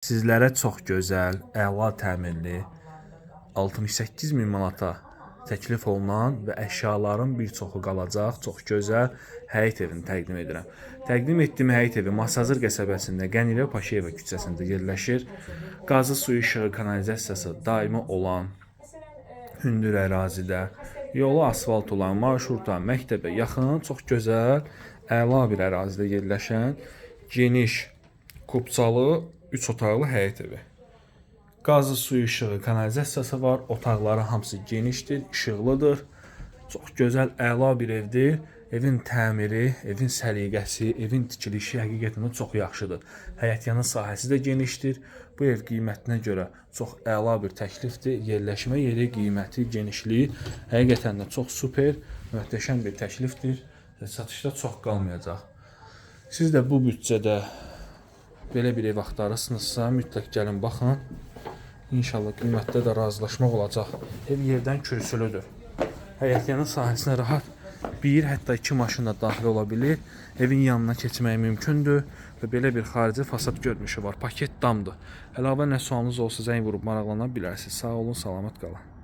Sizlərə çox gözəl, əla təmirli 68.000 manata təklif olunan və əşyaların bir çoxu qalacaq çox gözəl həyət evini təqdim edirəm. Təqdim etdiyim həyət evi Masazır qəsəbəsində Qənimə Paşayeva küçəsində yerləşir. Qazı suyu, işığı, kanalizasiyası daimi olan hündür ərazidə, yolu asfalt olan, marşruta, məktəbə yaxın, çox gözəl, əla bir ərazidə yerləşən, geniş, kupçalı, 3 otaqlı həyət evi. Qazı suyu, işığı, kanalizasiyası var. Otaqları hamısı genişdir, işıqlıdır. Çox gözəl, əla bir evdir. Evin təmiri, evin səliqəsi, evin tikilişi həqiqətən çox yaxşıdır. Həyətyanı sahəsi də genişdir. Bu ev qiymətinə görə çox əla bir təklifdir. Yerləşmə yeri, qiyməti, genişliyi həqiqətən də çox super, möhtəşəm bir təklifdir. Satışda çox qalmayacaq. Siz də bu büdcədə belə bir ev axtarırsınızsa, mütləq gəlin baxın. İnşallah qiymətdə də razılaşmaq olacaq. Ev yerdən kürsülüdür. Həyətyanı sahəsinə rahat bir, hətta 2 maşın da daxil ola bilir. Evin yanına keçmək mümkündür və belə bir xarici fasad görünüşü var. Paket damdır. Əlavə nə sualınız olsa zəng vurub maraqlana bilərsiniz. Sağ olun, salamat qalın.